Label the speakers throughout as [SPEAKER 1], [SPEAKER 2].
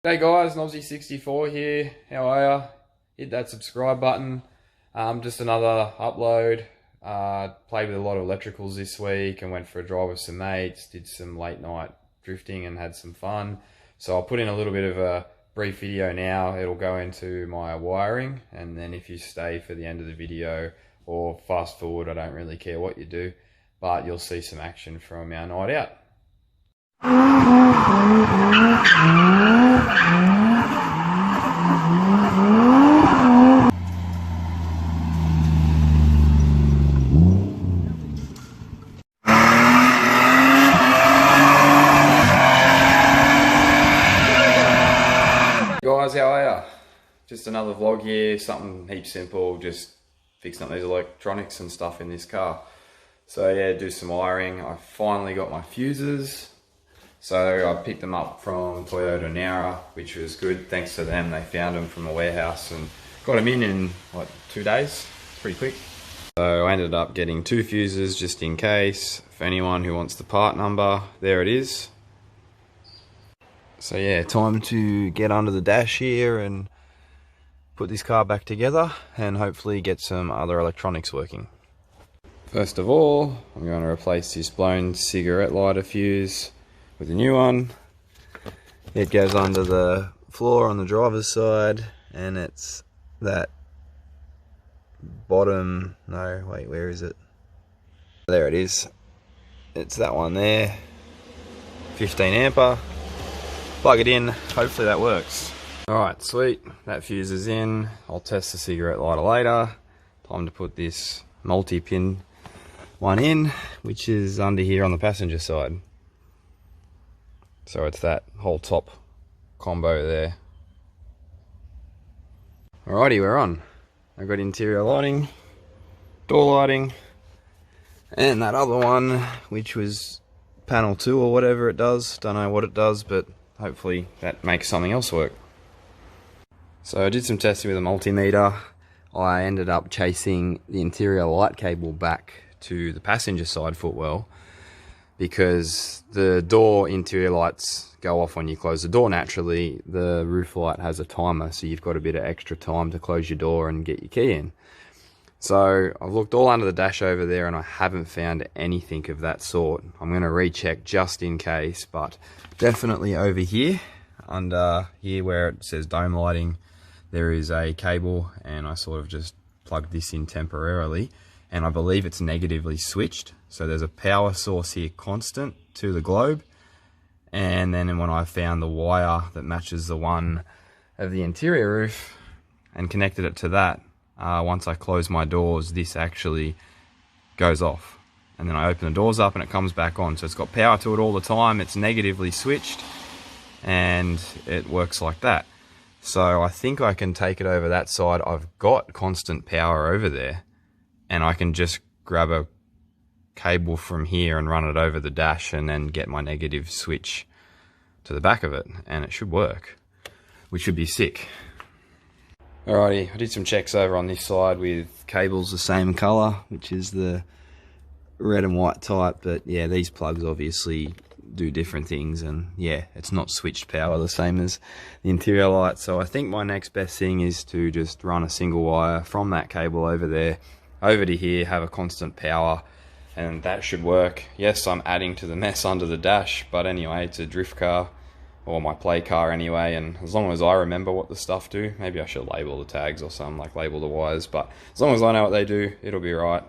[SPEAKER 1] Hey guys, Nobsy64 here. How are ya? Hit that subscribe button. Just another upload. Played with a lot of electricals this week and went for a drive with some mates. Did some late night drifting and had some fun. So I'll put in a little bit of a brief video now. It'll go into my wiring, and then if you stay for the end of the video or fast forward, I don't really care what you do, but you'll see some action from our night out. Guys, how are ya? Just another vlog here, something heaps simple, just fixing up these electronics and stuff in this car. So yeah, do some wiring. I finally got my fuses. So I picked them up from Toyota Nara, which was good. Thanks to them, they found them from the warehouse and got them in what, 2 days? It's pretty quick. So I ended up getting 2 fuses just in case. For anyone who wants the part number, there it is. So yeah, time to get under the dash here and put this car back together and hopefully get some other electronics working. First of all, I'm going to replace this blown cigarette lighter fuse with a new one. It goes under the floor on the driver's side, and it's that bottom, no wait, where is it? There it is. It's that one there, 15 ampere. Plug it in, hopefully that works. Alright, sweet, that fuse is in. I'll test the cigarette lighter later. Time to put this multi-pin one in, which is under here on the passenger side. So it's that whole top combo there. Alrighty, we're on. I've got interior lighting, door lighting, and that other one, which was panel 2 or whatever it does. Don't know what it does, but hopefully that makes something else work. So I did some testing with a multimeter. I ended up chasing the interior light cable back to the passenger side footwell because the door interior lights go off when you close the door naturally. The roof light has a timer, so you've got a bit of extra time to close your door and get your key in. So I've looked all under the dash over there and I haven't found anything of that sort. I'm going to recheck just in case, but definitely over here, under here where it says dome lighting, there is a cable, and I sort of just plugged this in temporarily, and I believe it's negatively switched. So there's a power source here constant to the globe, and then when I found the wire that matches the one of the interior roof and connected it to that, once I close my doors, this actually goes off. And then I open the doors up and it comes back on. So it's got power to it all the time. It's negatively switched and it works like that. So I think I can take it over that side. I've got constant power over there, and I can just grab a cable from here and run it over the dash and then get my negative switch to the back of it, and it should work, which should be sick. Alrighty, I did some checks over on this side with cables the same colour, which is the red and white type, but yeah, these plugs obviously do different things, and yeah, it's not switched power the same as the interior light. So I think my next best thing is to just run a single wire from that cable over there, over to here, have a constant power, and that should work. Yes, I'm adding to the mess under the dash, but anyway, it's a drift car, or my play car anyway, and as long as I remember what the stuff do, maybe I should label the tags or something, like label the wires, but as long as I know what they do, it'll be right.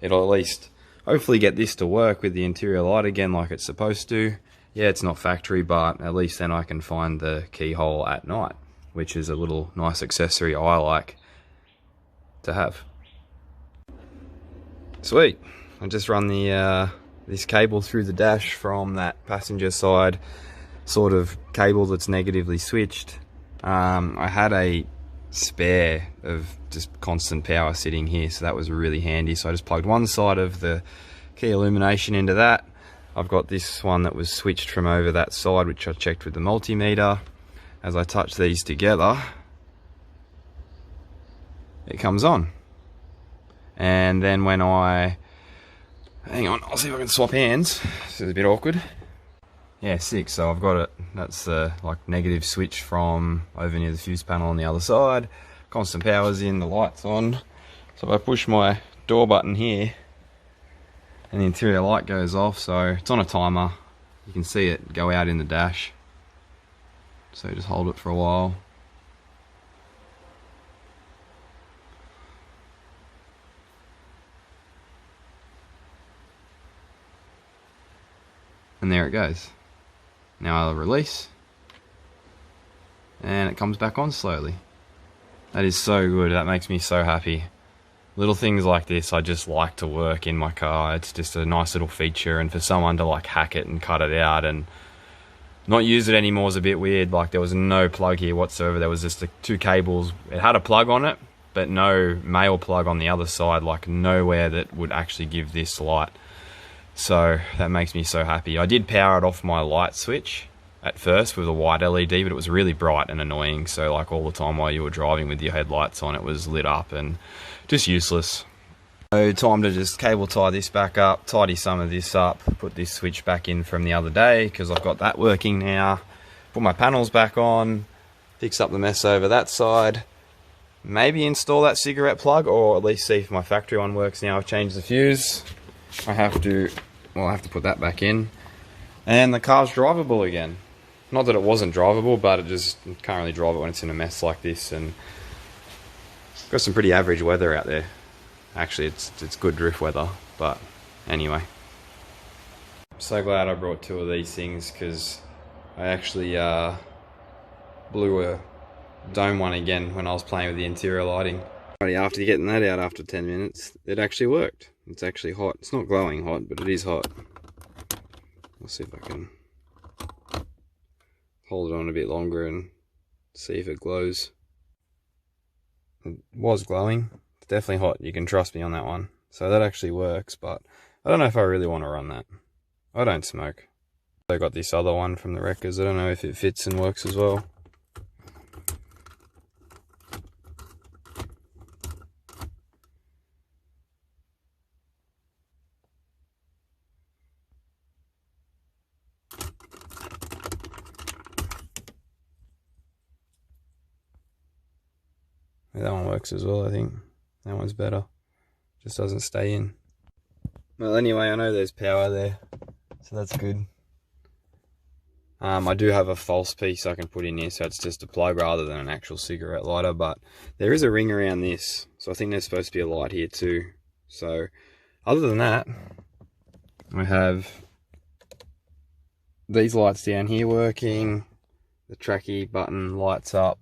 [SPEAKER 1] It'll at least hopefully get this to work with the interior light again like it's supposed to. Yeah, it's not factory, but at least then I can find the keyhole at night, which is a little nice accessory I like to have. Sweet. I just run the this cable through the dash from that passenger side sort of cable that's negatively switched. I had a spare of just constant power sitting here, so that was really handy. So I just plugged one side of the key illumination into that. I've got this one that was switched from over that side, which I checked with the multimeter. As I touch these together, it comes on. And then when I, hang on, I'll see if I can swap hands. This is a bit awkward. Yeah, 6. So I've got it. That's the like negative switch from over near the fuse panel on the other side. Constant power's in, the light's on. So if I push my door button here, and the interior light goes off, so it's on a timer. You can see it go out in the dash. So just hold it for a while. And there it goes. Now I'll release, and it comes back on slowly. That is so good, that makes me so happy. Little things like this I just like to work in my car. It's just a nice little feature, and for someone to like hack it and cut it out and not use it anymore is a bit weird. Like there was no plug here whatsoever, there was just the 2 cables. It had a plug on it, but no male plug on the other side, like nowhere that would actually give this light. So that makes me so happy. I did power it off my light switch at first with a white LED, but it was really bright and annoying. So like all the time while you were driving with your headlights on, it was lit up and just useless. So time to just cable tie this back up, tidy some of this up, put this switch back in from the other day because I've got that working now. Put my panels back on, fix up the mess over that side. Maybe install that cigarette plug, or at least see if my factory one works now. I've changed the fuse. I have to put that back in, and the car's drivable again. Not that it wasn't drivable, but you can't really drive it when it's in a mess like this, and got some pretty average weather out there. Actually, it's good drift weather, but anyway. I'm so glad I brought 2 of these things, because I actually blew a dome one again when I was playing with the interior lighting. After getting that out after 10 minutes, it actually worked. It's actually hot. It's not glowing hot, but it is hot. I'll see if I can hold it on a bit longer and see if it glows. It was glowing. It's definitely hot. You can trust me on that one. So that actually works, but I don't know if I really want to run that. I don't smoke. I got this other one from the Wreckers. I don't know if it fits and works as well. That one works as well, I think. That one's better. Just doesn't stay in. Well, anyway, I know there's power there, so that's good. I do have a false piece I can put in here, so it's just a plug rather than an actual cigarette lighter, but there is a ring around this, so I think there's supposed to be a light here too. So, other than that, I have these lights down here working. The trackie button lights up.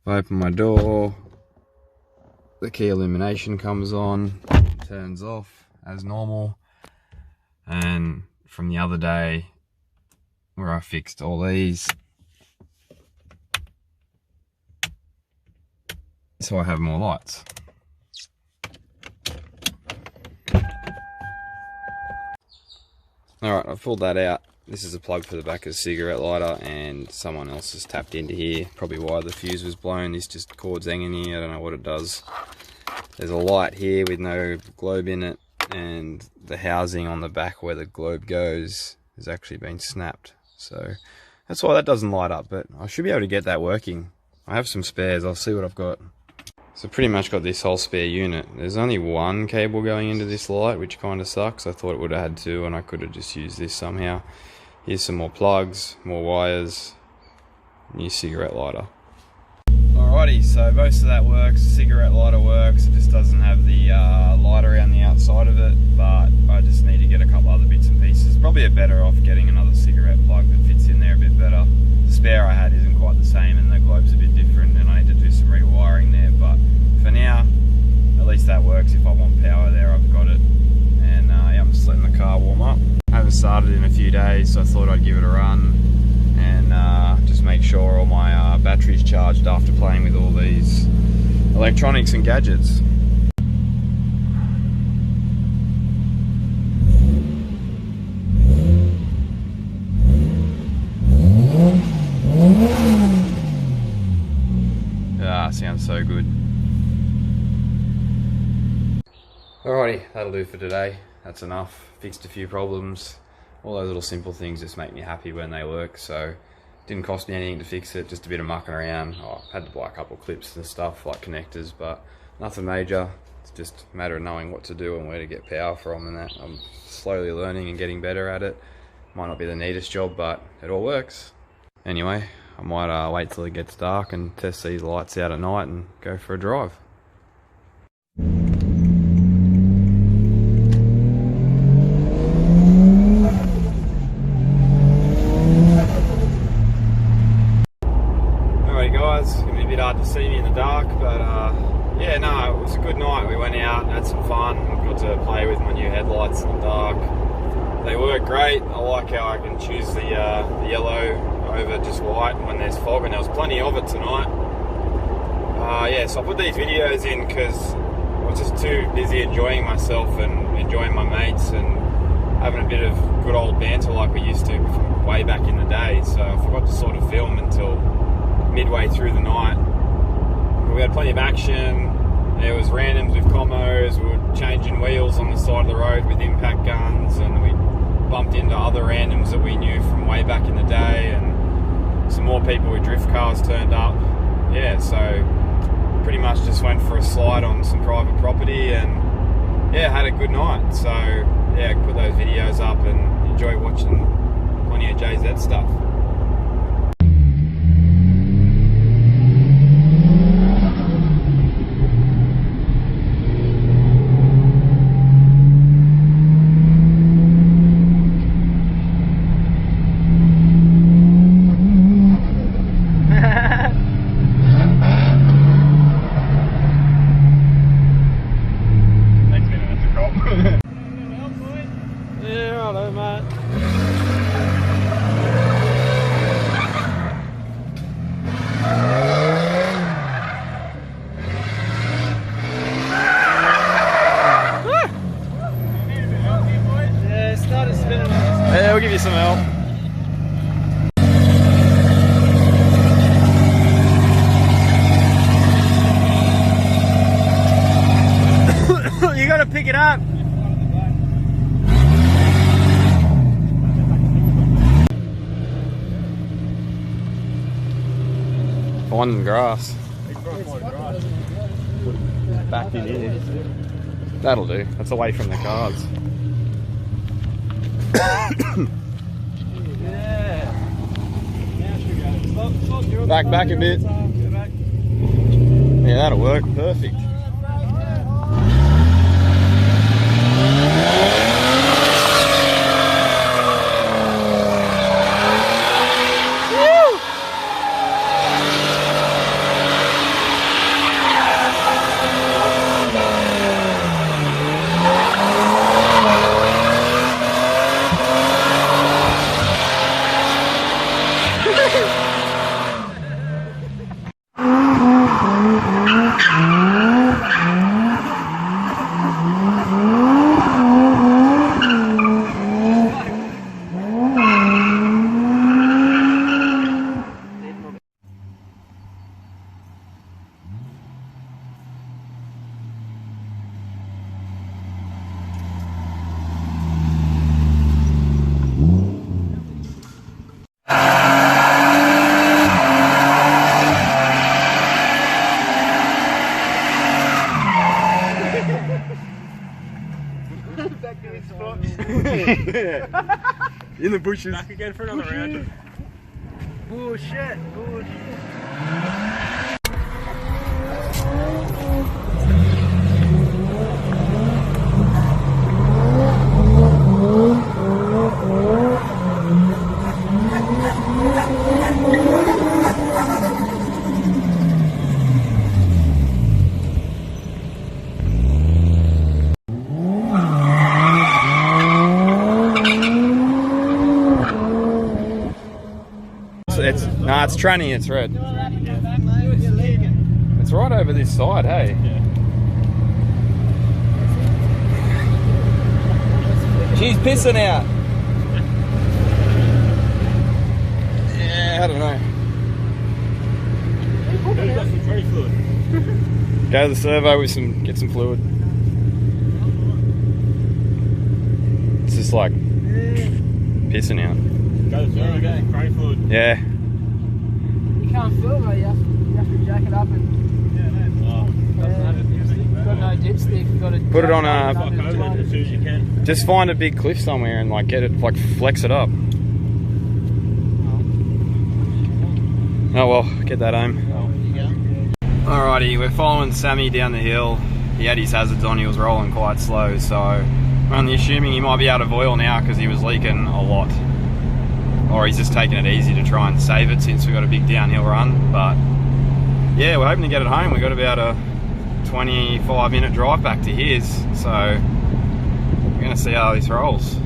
[SPEAKER 1] If I open my door, the key illumination comes on, turns off as normal. And from the other day where I fixed all these, so I have more lights. Alright, I've pulled that out. This is a plug for the back of the cigarette lighter, and someone else has tapped into here. Probably why the fuse was blown. This just cords hanging here. I don't know what it does. There's a light here with no globe in it, and the housing on the back where the globe goes has actually been snapped. So that's why that doesn't light up, but I should be able to get that working. I have some spares. I'll see what I've got. So pretty much got this whole spare unit. There's only 1 cable going into this light, which kind of sucks. I thought it would have had 2, and I could have just used this somehow. Here's some more plugs, more wires, new cigarette lighter. Alrighty, so most of that works. Cigarette lighter works. It just doesn't have the light around the outside of it, but I just need to get a couple other bits and pieces. Probably better off getting another cigarette plug that fits in there a bit better. The spare I had isn't quite the same, and the globe's a bit different, and I need to do some rewiring there, but for now, at least that works. If I want power there, I've got it. And yeah, I'm just letting the car warm up. I haven't started in a few days, so I thought I'd give it a run and just make sure all my battery's charged after playing with all these electronics and gadgets. Ah, sounds so good. Alrighty, that'll do for today. That's enough. Fixed a few problems. all those little simple things just make me happy when they work. So didn't cost me anything to fix it, just a bit of mucking around. I had to buy a couple of clips and stuff like connectors, but nothing major. It's just a matter of knowing what to do and where to get power from, and that I'm slowly learning and getting better at it. Might not be the neatest job, but it all works. Anyway, I might wait till it gets dark and test these lights out at night and go for a drive. Alright guys, it's going to be a bit hard to see me in the dark, but yeah, no, it was a good night. We went out, had some fun, got to play with my new headlights in the dark. They work great. I like how I can choose the yellow over just white when there's fog, and there was plenty of it tonight. Yeah, so I put these videos in because I was just too busy enjoying myself and enjoying my mates and having a bit of good old banter like we used to from way back in the day. So I forgot to sort of film until midway through the night. But we had plenty of action. There was randoms with combos. We were changing wheels on the side of the road with impact guns, and we bumped into other randoms that we knew from way back in the day, and some more people with drift cars turned up. Yeah, so pretty much just went for a slide on some private property, and yeah, had a good night. So yeah, put those videos up and enjoy watching plenty of JZ stuff. Yeah, we'll give you some help. You gotta pick it up. Finding grass. Back in here. That'll do. That's away from the cars. Back a bit. Yeah, that'll work. Perfect. In the bushes. Back again for another round. Bullshit. It's tranny, it's red. It's right over this side, hey? Yeah. She's pissing out. Yeah, I don't know. Go to the servo with get some fluid. It's just like pissing out.
[SPEAKER 2] Go through again, brake fluid.
[SPEAKER 1] Yeah.
[SPEAKER 3] You can't feel it though, you have to jack it up and... Doesn't have a dipstick. You've got no dipstick, you've got to...
[SPEAKER 1] Put it on
[SPEAKER 2] As soon as you can.
[SPEAKER 1] just find a big cliff somewhere and like get it, like flex it up. Oh well, get that home. Alrighty, we're following Sammy down the hill. He had his hazards on, he was rolling quite slow, so we're only assuming he might be out of oil now because he was leaking a lot. Or he's just taking it easy to try and save it since we've got a big downhill run. But yeah, we're hoping to get it home. We've got about a 25-minute drive back to his, so we're going to see how this rolls.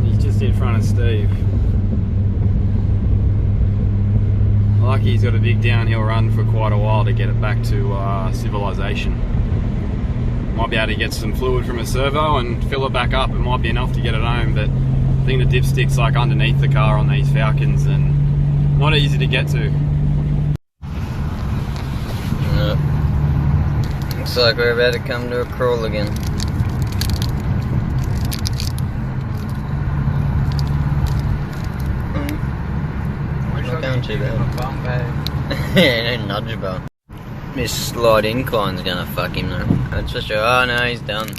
[SPEAKER 1] He's just in front of Steve. Lucky he's got a big downhill run for quite a while to get it back to civilization. Might be able to get some fluid from a servo and fill it back up. It might be enough to get it home, but I think the dipstick's like underneath the car on these Falcons and not easy to get to.
[SPEAKER 4] No. Looks like we're about to come to a crawl again. Not going too bad. Yeah, no nudge bar. This slight incline's gonna fuck him though. That's for sure. Oh no, he's done.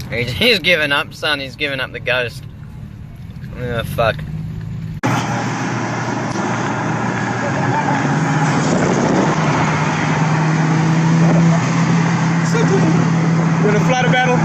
[SPEAKER 4] He's given up, son. He's given up the ghost. Oh fuck.
[SPEAKER 2] You want a flatter battle?